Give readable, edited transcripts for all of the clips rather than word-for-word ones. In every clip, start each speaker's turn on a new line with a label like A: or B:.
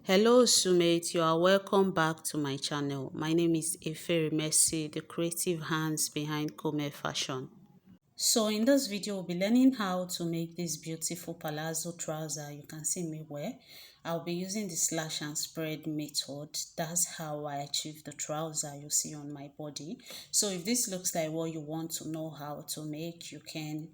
A: Hello Sumate, you are welcome back to my channel. My name is Efere Messi, the creative hands behind Come Fashion. So in this video, we'll be learning how to make this beautiful palazzo trouser you can see me wear. I'll be using the slash and spread method. That's how I achieve the trouser you see on my body. So if this looks like what you want to know how to make, you can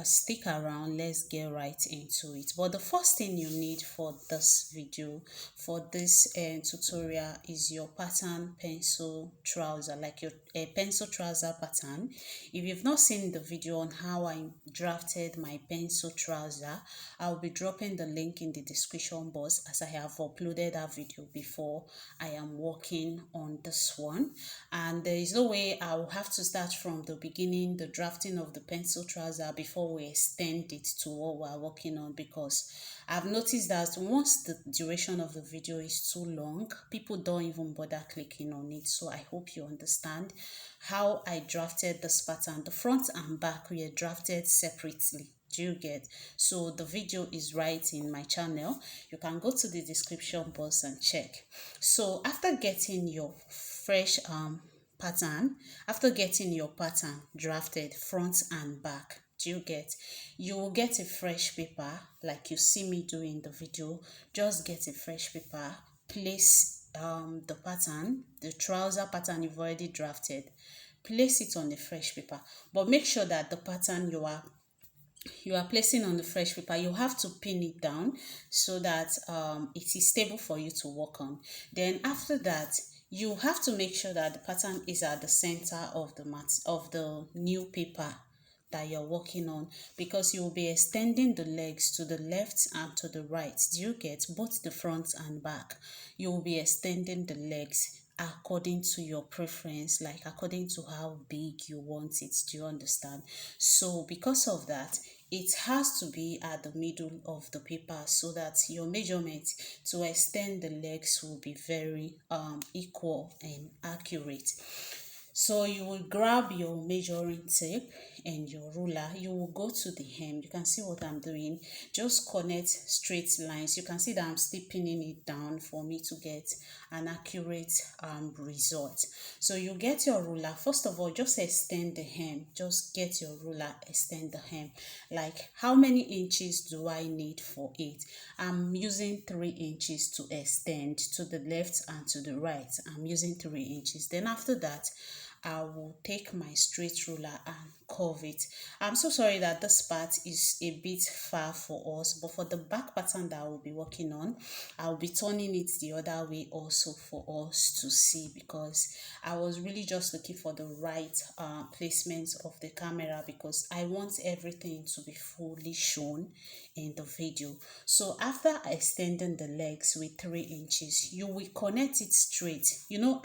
A: stick around. Let's get right into it. But the first thing you need for this video, for this tutorial, is your pattern pencil trouser, like your pencil trouser pattern. If you've not seen the video on how I drafted my pencil trouser, I'll be dropping the link in the description box, as I have uploaded that video before. I am working on this one, and there is no way I will have to start from the beginning, the drafting of the pencil trouser, before we extend it to what we're working on, because I've noticed that once the duration of the video is too long, people don't even bother clicking on it. So I hope you understand how I drafted this pattern. The front and back were drafted separately. Do you get? So the video is right in my channel. You can go to the description box and check. So after getting your fresh pattern, after getting your pattern drafted front and back, do you get? You will get a fresh paper like you see me do in the video. Just get a fresh paper, place the pattern, the trouser pattern you've already drafted, place it on the fresh paper, but make sure that the pattern you are placing on the fresh paper, you have to pin it down so that it is stable for you to work on. Then after that, you have to make sure that the pattern is at the center of the new paper that you're working on, because you will be extending the legs to the left and to the right. Do you get? Both the front and back, you will be extending the legs according to your preference, like according to how big you want it. Do you understand? So because of that, it has to be at the middle of the paper so that your measurement to extend the legs will be very equal and accurate. So you will grab your measuring tape and your ruler. You will go to the hem. You can see what I'm doing. Just connect straight lines. You can see that I'm still pinning it down for me to get an accurate result. So you get your ruler. First of all, just extend the hem. Just get your ruler, extend the hem. Like, how many inches do I need for it? I'm using 3 inches to extend to the left and to the right. I'm using 3 inches. Then after that, I will take my straight ruler and curve it. I'm so sorry that this part is a bit far for us, but for the back pattern that I will be working on, I'll be turning it the other way also for us to see, because I was really just looking for the right placement of the camera, because I want everything to be fully shown in the video. So after extending the legs with 3 inches, you will connect it straight,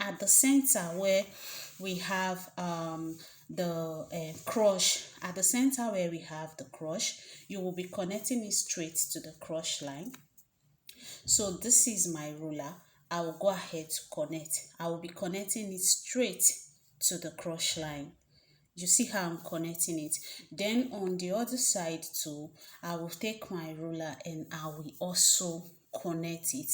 A: at the center where we have the crush. At the center where we have the crush, you will be connecting it straight to the crush line. So this is my ruler. I will go ahead to connect. I will be connecting it straight to the crush line. You see how I'm connecting it. Then on the other side too, I will take my ruler and I will also connect it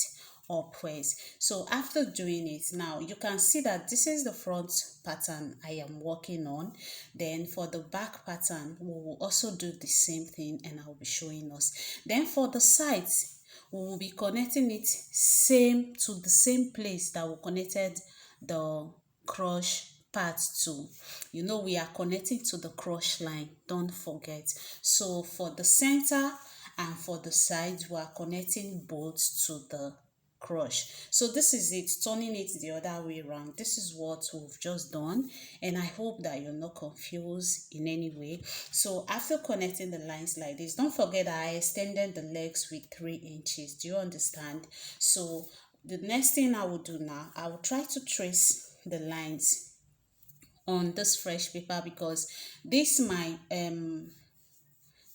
A: upwards. So after doing it, now you can see that this is the front pattern I am working on. Then for the back pattern, we will also do the same thing and I will be showing us. Then for the sides, we will be connecting it to the same place that we connected the crush part 2. We are connecting to the crush line, don't forget. So for the center and for the sides, we are connecting both to the crush. So this is it, turning it the other way around. This is what we've just done, and I hope that you're not confused in any way. So after connecting the lines like this, don't forget that I extended the legs with 3 inches. Do you understand? So the next thing I will do now, I will try to trace the lines on this fresh paper, because this my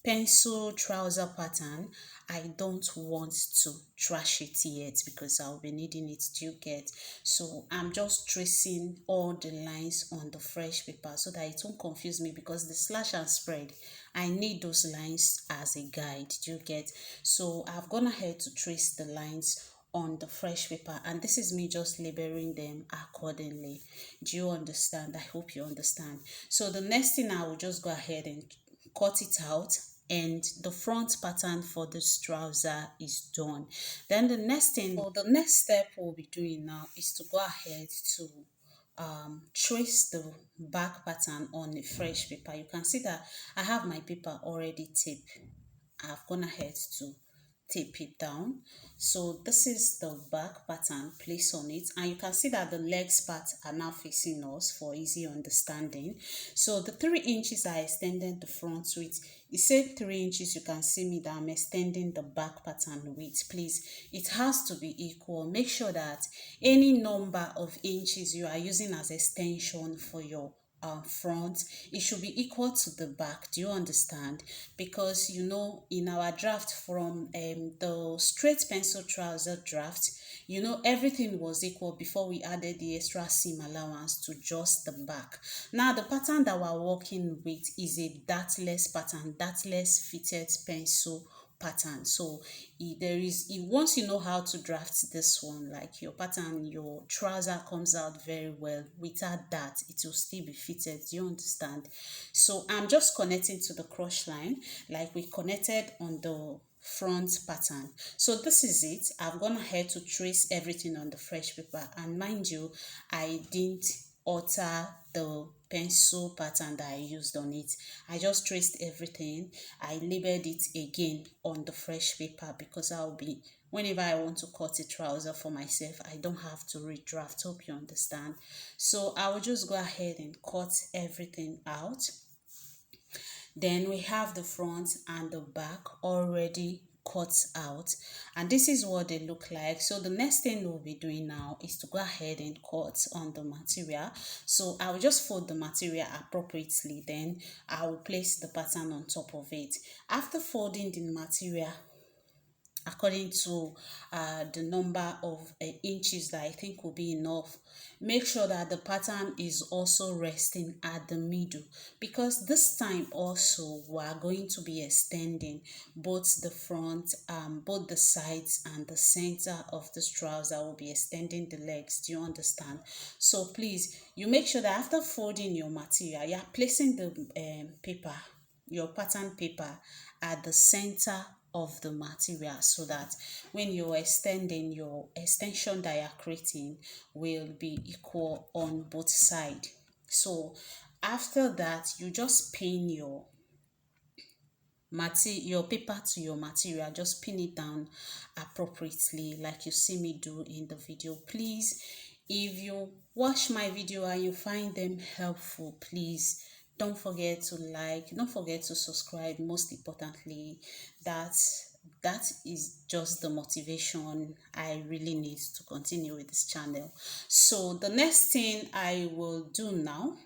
A: pencil trouser pattern, I don't want to trash it yet, because I'll be needing it to get. So I'm just tracing all the lines on the fresh paper so that it won't confuse me, because the slash and spread, I need those lines as a guide. Do you get? So I've gone ahead to trace the lines on the fresh paper, and this is me just labeling them accordingly. Do you understand? I hope you understand. So the next thing, I will just go ahead and cut it out, and the front pattern for this trouser is done. Then the next step we'll be doing now is to go ahead to trace the back pattern on a fresh paper. You can see that I have my paper already taped. I've gone ahead to tape it down. So this is the back pattern placed on it, and you can see that the legs part are now facing us for easy understanding. So the 3 inches I extended the front with, it said 3 inches. You can see me that I'm extending the back pattern with. Please, it has to be equal. Make sure that any number of inches you are using as extension for your front, it should be equal to the back. Do you understand? Because you know, in our draft from the straight pencil trouser draft, you know, everything was equal before we added the extra seam allowance to just the back. Now the pattern that we're working with is a dartless pattern, dartless fitted pencil pattern. So once you know how to draft this one, like your pattern, your trouser comes out very well. Without that, it will still be fitted. Do you understand? So I'm just connecting to the crush line like we connected on the front pattern. So this is it. I've gone ahead to trace everything on the fresh paper, and mind you, I didn't alter the pencil pattern that I used on it. I just traced everything. I labeled it again on the fresh paper because whenever I want to cut a trouser for myself, I don't have to redraft. Hope you understand. So I will just go ahead and cut everything out. Then we have the front and the back already cut out, and this is what they look like. So the next thing we'll be doing now is to go ahead and cut on the material. So I will just fold the material appropriately, then I will place the pattern on top of it. After folding the material according to the number of inches that I think will be enough, make sure that the pattern is also resting at the middle, because this time also we are going to be extending both the front, both the sides and the center of this trouser. Will be extending the legs. Do you understand? So please, you make sure that after folding your material, you are placing the paper, your pattern paper, at the center of the material, so that when you're extending, your extension that you're creating will be equal on both sides. So after that, you just pin your paper to your material. Just pin it down appropriately like you see me do in the video. Please, if you watch my video and you find them helpful, please don't forget to like, don't forget to subscribe. Most importantly, that is just the motivation I really need to continue with this channel. So the next thing I will do now,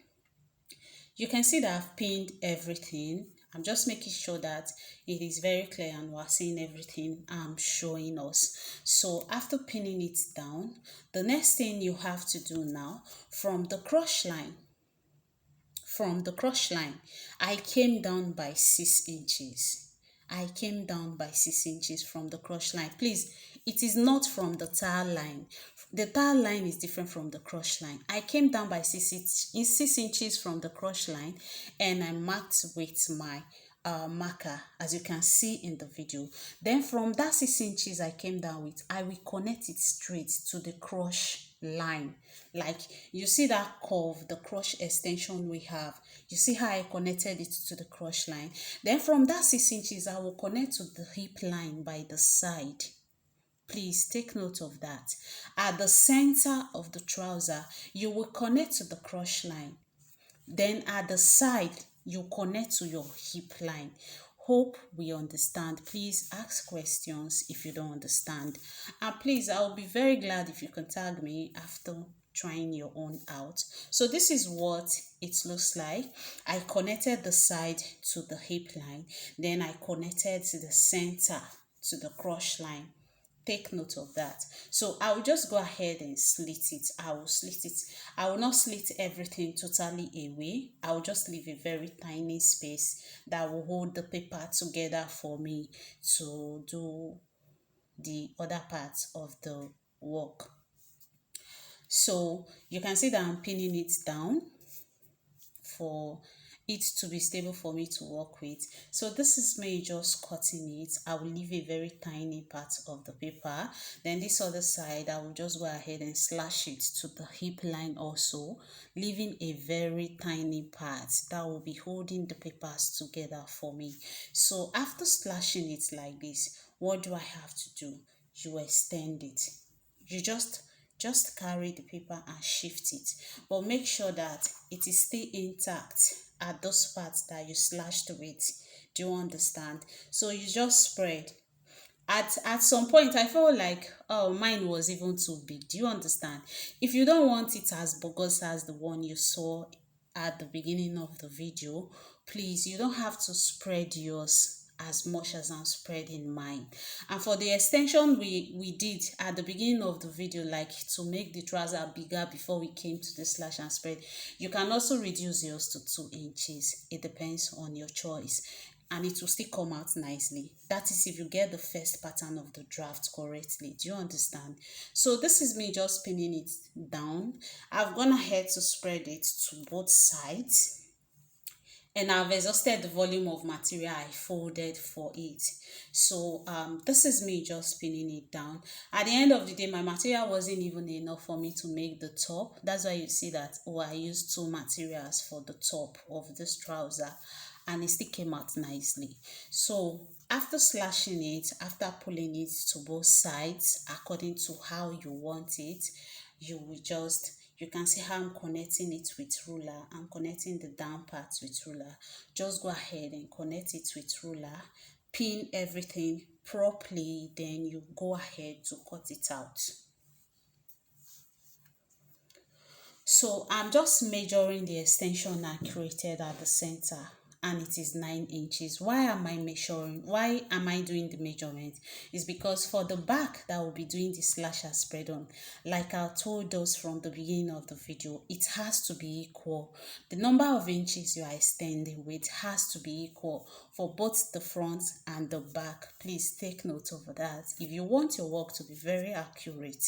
A: you can see that I've pinned everything. I'm just making sure that it is very clear and we're seeing everything I'm showing us. So after pinning it down, the next thing you have to do now, from the crush line, I came down by 6 inches. I came down by 6 inches from the crush line. Please, it is not from the tile line. The tile line is different from the crush line. I came down by 6 inches from the crush line, and I marked with my marker, as you can see in the video. Then from that 6 inches I came down with, I will connect it straight to the crush line. Like you see that curve, the crush extension we have, you see how I connected it to the crush line. Then from that 6 inches I will connect to the hip line by the side. Please take note of that. At the center of the trouser, you will connect to the crush line. Then at the side, you connect to your hip line. Hope we understand. Please ask questions if you don't understand. And please, I'll be very glad if you can tag me after trying your own out. So this is what it looks like. I connected the side to the hip line. Then I connected to the center to the crush line. Take note of that. So I will just go ahead and slit it. I will slit it. I will not slit everything totally away. I will just leave a very tiny space that will hold the paper together for me to do the other parts of the work. So you can see that I'm pinning it down for it to be stable for me to work with. So this is me just cutting it. I will leave a very tiny part of the paper. Then this other side, I will just go ahead and slash it to the hip line also, leaving a very tiny part that will be holding the papers together for me. So after slashing it like this, what do I have to do? You extend it. You just carry the paper and shift it, but make sure that it is still intact at those parts that you slashed with. Do you understand? So you just spread. At some point I felt like, oh, mine was even too big. Do you understand? If you don't want it as bogus as the one you saw at the beginning of the video, please, you don't have to spread yours as much as I'm spreading mine. And for the extension we did at the beginning of the video, like to make the trouser bigger before we came to the slash and spread, you can also reduce yours to 2 inches. It depends on your choice, and it will still come out nicely. That is if you get the first pattern of the draft correctly. Do you understand? So this is me just pinning it down. I've gone ahead to spread it to both sides, and I've exhausted the volume of material I folded for it. So this is me just pinning it down. At the end of the day, my material wasn't even enough for me to make the top. That's why you see that, oh, I used two materials for the top of this trouser, and it still came out nicely. So after slashing it, after pulling it to both sides according to how you want it, you will just, you can see how I'm connecting it with ruler. I'm connecting the down parts with ruler. Just go ahead and connect it with ruler, pin everything properly, then you go ahead to cut it out. So I'm just measuring the extension I created at the center, and it is 9 inches. Why am I measuring? Why am I doing the measurement? It's because for the back that will be doing the slash and spread on, like I told us from the beginning of the video, it has to be equal. The number of inches you are extending with has to be equal for both the front and the back. Please take note of that. If you want your work to be very accurate,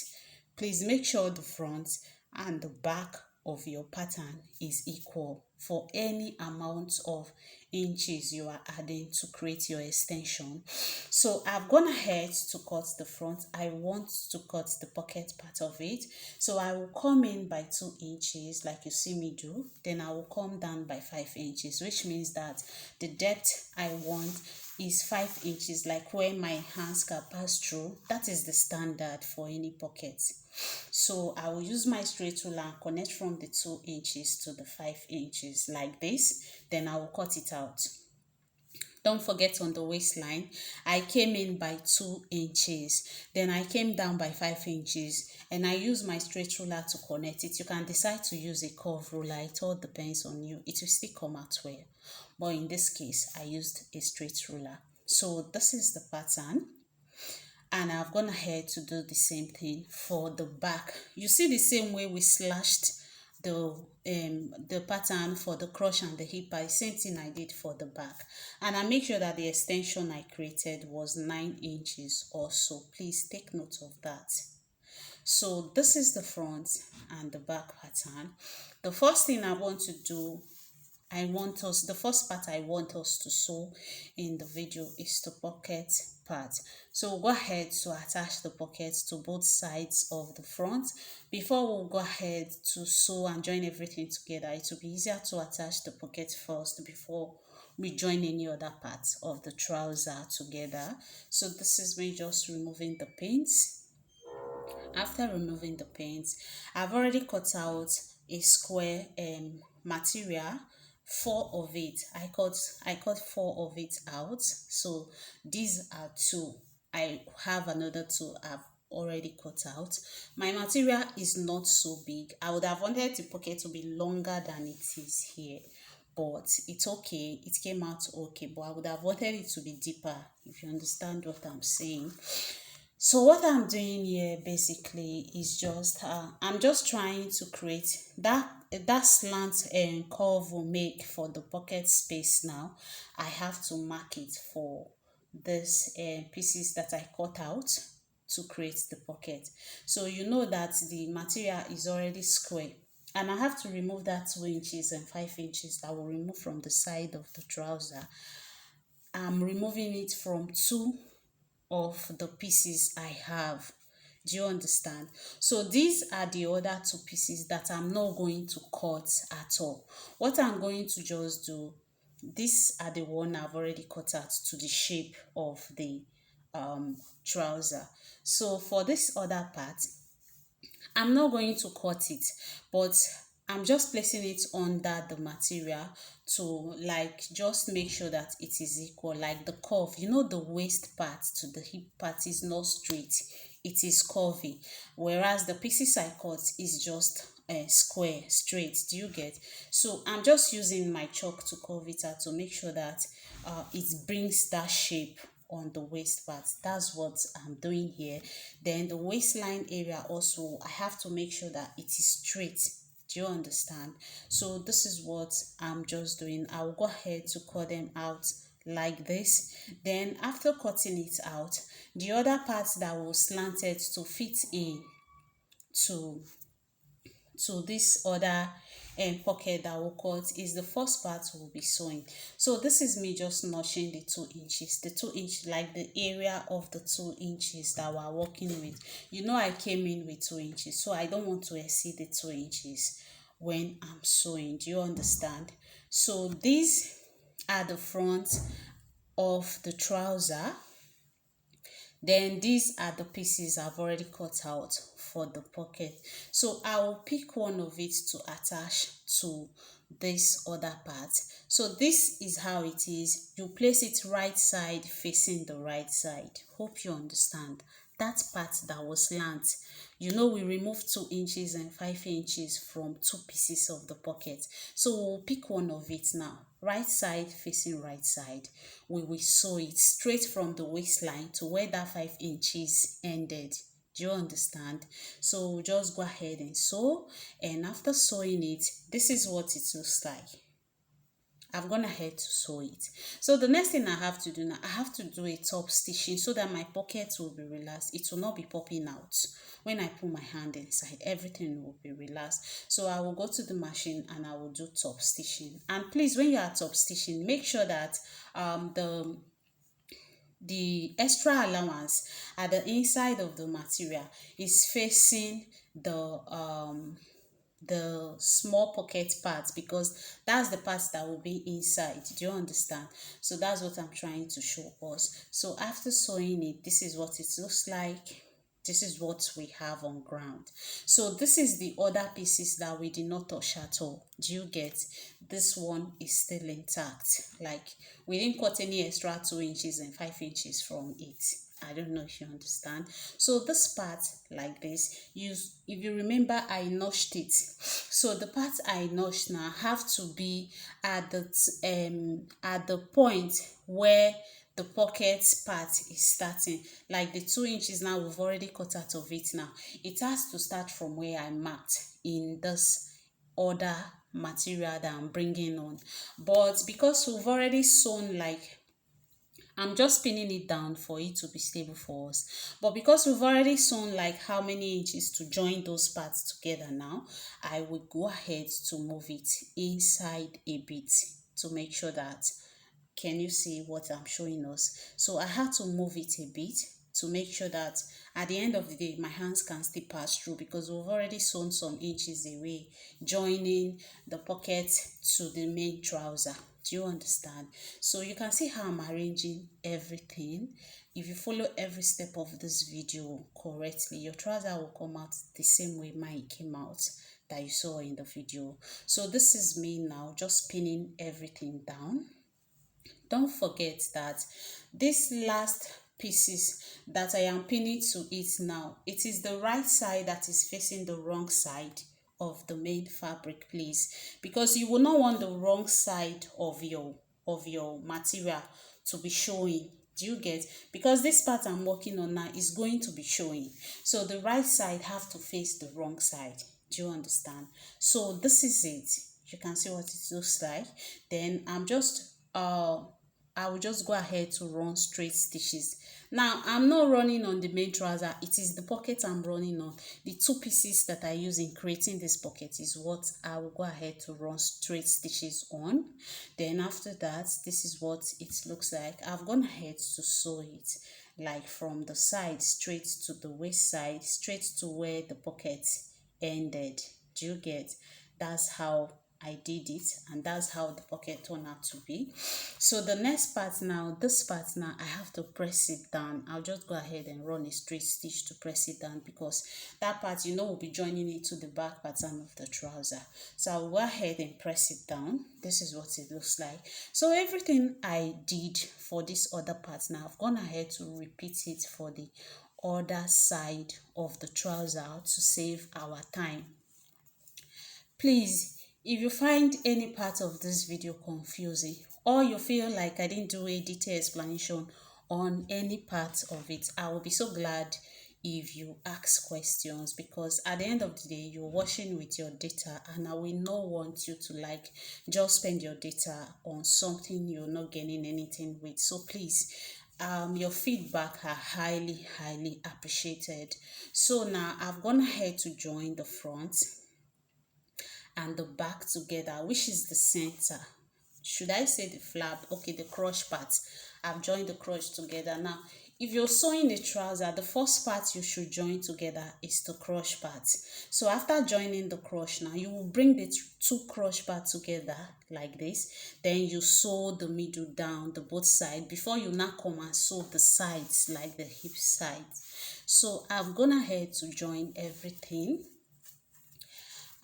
A: please make sure the front and the back of your pattern is equal for any amount of inches you are adding to create your extension. So I've gone ahead to cut the front. I want to cut the pocket part of it. So I will come in by 2 inches like you see me do. Then I will come down by 5 inches, which means that the depth I want is 5 inches, like where my hands can pass through. That is the standard for any pocket. So I will use my straight ruler and connect from the 2 inches to the 5 inches like this. Then I will cut it out. Don't forget, on the waistline I came in by 2 inches, then I came down by 5 inches, and I use my straight ruler to connect it. You can decide to use a curve ruler. It all depends on you. It will still come out well, but in this case I used a straight ruler. So this is the pattern, and I've gone ahead to do the same thing for the back. You see the same way we slashed the pattern for the crush and the hip part, same thing I did for the back. And I make sure that the extension I created was 9 inches also. Please take note of that. So this is the front and the back pattern. The first thing I want to do, the first part I want us to sew in the video is the pocket part. So we'll go ahead to attach the pockets to both sides of the front. Before we'll go ahead to sew and join everything together, it will be easier to attach the pocket first before we join any other parts of the trouser together. So this is me just removing the pins. After removing the paints, I've already cut out a square material, 4 of it. I cut 4 of it out. So these are 2. I have another 2 I've already cut out. My material is not so big. I would have wanted the pocket to be longer than it is here, but it's okay. It came out okay, but I would have wanted it to be deeper, if you understand what I'm saying. So what I'm doing here basically is just I'm just trying to create that slant and curve will make for the pocket space. Now I have to mark it for this pieces that I cut out. to create the pocket. So you know that the material is already square, and I have to remove that 2 inches and 5 inches that will remove from the side of the trouser. I'm removing it from two of the pieces I have. Do you understand? So these are the other two pieces that I'm not going to cut at all. What I'm going to just do, these are the one I've already cut out to the shape of the trouser. So for this other part, I'm not going to cut it, but I'm just placing it under the material to like just make sure that it is equal, like the curve. You know, the waist part to the hip part is not straight, it is curvy, whereas the pieces I cut is just square, straight. Do you get? So I'm just using my chalk to curve it out to make sure that it brings that shape on the waist part. That's what I'm doing here. Then the waistline area also, I have to make sure that it is straight. Do you understand? So this is what I'm just doing. I'll go ahead to cut them out like this. Then after cutting it out, the other parts that will slanted to fit in to this other pocket that will cut is the first part will be sewing. So this is me just notching the 2 inches, the 2 inch, like the area of the 2 inches that we're working with. You know, I came in with 2 inches, so I don't want to exceed the 2 inches when I'm sewing. Do you understand? So these are the front of the trouser. Then these are the pieces I've already cut out for the pocket. So I will pick one of it to attach to this other part. So this is how it is. You place it right side facing the right side. Hope you understand. That part that was slant, you know, we removed 2 inches and 5 inches from two pieces of the pocket. So we'll pick one of it now, right side facing right side. We will sew it straight from the waistline to where that 5 inches ended. Do you understand? So we'll just go ahead and sew, and after sewing it, this is what it looks like. I've gone ahead to sew it. So the next thing I have to do now, I have to do a top stitching so that my pocket will be relaxed. It will not be popping out. When I put my hand inside, everything will be relaxed. So I will go to the machine and I will do top stitching. And please, when you are top stitching, make sure that the extra allowance at the inside of the material is facing the small pocket part, because that's the part that will be inside. Do you understand? So that's what I'm trying to show us. So after sewing it, this is what it looks like. This is what we have on ground. So this is the other pieces that we did not touch at all. Do you get? This one is still intact. Like, we didn't cut any extra 2 inches and 5 inches from it. I don't know if you understand. So this part like this, if you remember, I notched it. So the part I notched now have to be at the point where the pocket part is starting. Like the 2 inches now, we've already cut out of it now. It has to start from where I marked in this other material that I'm bringing on. But because we've already sewn, like, I'm just pinning it down for it to be stable for us. But because we've already sewn like how many inches to join those parts together now, I will go ahead to move it inside a bit to make sure that, can you see what I'm showing us? So I had to move it a bit to make sure that at the end of the day, my hands can still pass through, because we've already sewn some inches away, joining the pocket to the main trouser. Do you understand? So you can see how I'm arranging everything. If you follow every step of this video correctly, your trouser will come out the same way mine came out that you saw in the video. So this is me now, just pinning everything down. Don't forget that this last pieces that I am pinning to it now, it is the right side that is facing the wrong side of the main fabric, please, because you will not want the wrong side of your material to be showing. Do you get? Because this part I'm working on now is going to be showing, so the right side have to face the wrong side. Do you understand? So this is it. You can see what it looks like. Then I will just go ahead to run straight stitches. Now I'm not running on the main trouser, it is the pocket I'm running on. The two pieces that I use in creating this pocket is what I will go ahead to run straight stitches on. Then after that, this is what it looks like. I've gone ahead to sew it like from the side straight to the waist side, straight to where the pocket ended. Do you get? That's how I did it, and that's how the pocket turned out to be. So the next part now, this part now, I have to press it down. I'll just go ahead and run a straight stitch to press it down, because that part, you know, will be joining it to the back pattern of the trouser. So I'll go ahead and press it down. This is what it looks like. So everything I did for this other part now, I've gone ahead to repeat it for the other side of the trouser to save our time. Please, if you find any part of this video confusing, or you feel like I didn't do a detailed explanation on any part of it, I will be so glad if you ask questions, because at the end of the day, you're washing with your data, and I will not want you to like just spend your data on something you're not getting anything with. So please, your feedback are highly appreciated. So now I've gone ahead to join the front and the back together, which is the center. Should I say the flap? Okay, the crotch part. I've joined the crotch together. Now if you're sewing the trouser, the first part you should join together is the crotch part. So after joining the crotch, now you will bring the two crotch parts together like this. Then you sew the middle down, the both sides, before you now come and sew the sides, like the hip sides. So I've gone ahead to join everything.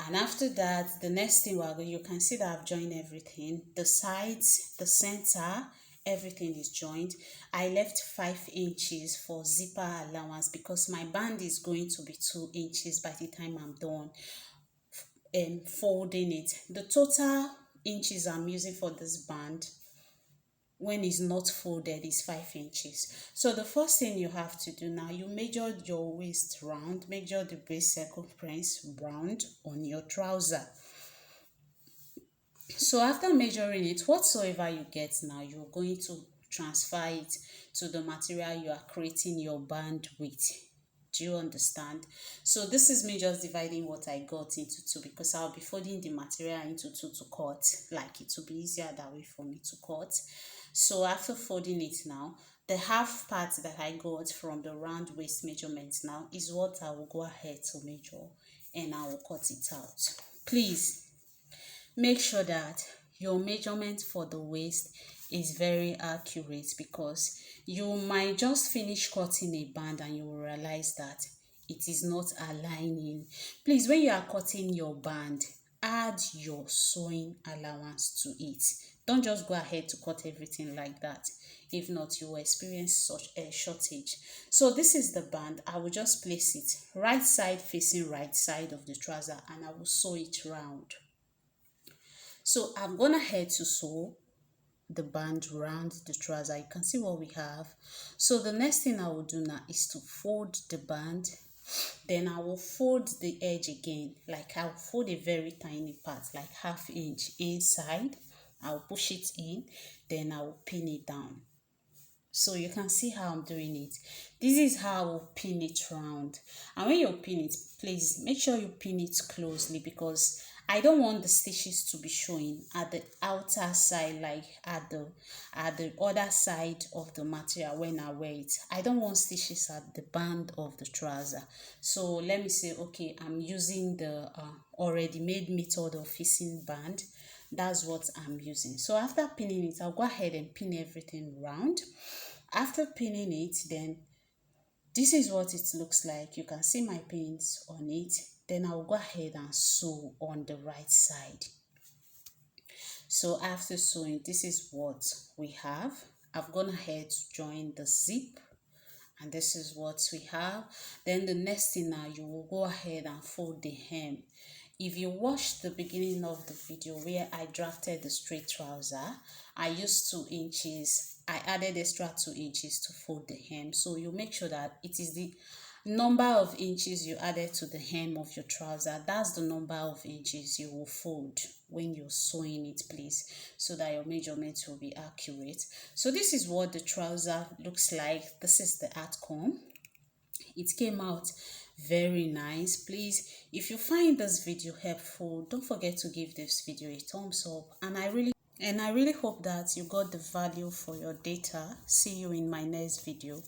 A: And after that, the next thing you can see that I've joined everything. The sides, the center, everything is joined. I left 5 inches for zipper allowance, because my band is going to be 2 inches by the time I'm done folding it. The total inches I'm using for this band, when it's not folded, is 5 inches. So the first thing you have to do now, you measure your waist round, measure the waist circumference round on your trouser. So after measuring it, whatsoever you get now, you're going to transfer it to the material you are creating your band with. Do you understand? So this is me just dividing what I got into two, because I'll be folding the material into two to cut. Like, it will be easier that way for me to cut. So after folding it now, the half part that I got from the round waist measurement now is what I will go ahead to measure, and I will cut it out. Please make sure that your measurement for the waist is very accurate, because you might just finish cutting a band and you will realize that it is not aligning. Please, when you are cutting your band, add your sewing allowance to it. Don't just go ahead to cut everything like that. If not, you will experience such a shortage. So this is the band. I will just place it right side facing right side of the trouser, and I will sew it round. So I'm gonna head to sew the band around the trouser. You can see what we have. So the next thing I will do now is to fold the band. Then I will fold the edge again. Like, I'll fold a very tiny part, like ½ inch inside. I'll push it in, then I will pin it down. So you can see how I'm doing it. This is how I will pin it round. And when you pin it, please make sure you pin it closely, because I don't want the stitches to be showing at the outer side, like at the other side of the material when I wear it. I don't want stitches at the band of the trouser. So let me say, okay, I'm using the already made method of fixing band. That's what I'm using. So after pinning it, I'll go ahead and pin everything round. After pinning it, then this is what it looks like. You can see my pins on it. Then I'll go ahead and sew on the right side. So after sewing, this is what we have. I've gone ahead to join the zip, and this is what we have. Then the next thing now, you will go ahead and fold the hem. If you watched the beginning of the video where I drafted the straight trouser, I used 2 inches. I added extra 2 inches to fold the hem. So you make sure that it is the number of inches you added to the hem of your trouser. That's the number of inches you will fold when you're sewing it, please, so that your measurements will be accurate. So this is what the trouser looks like. This is the outcome. It came out very nice. Please, if you find this video helpful, don't forget to give this video a thumbs up, and I really hope that you got the value for your data. See you in my next video.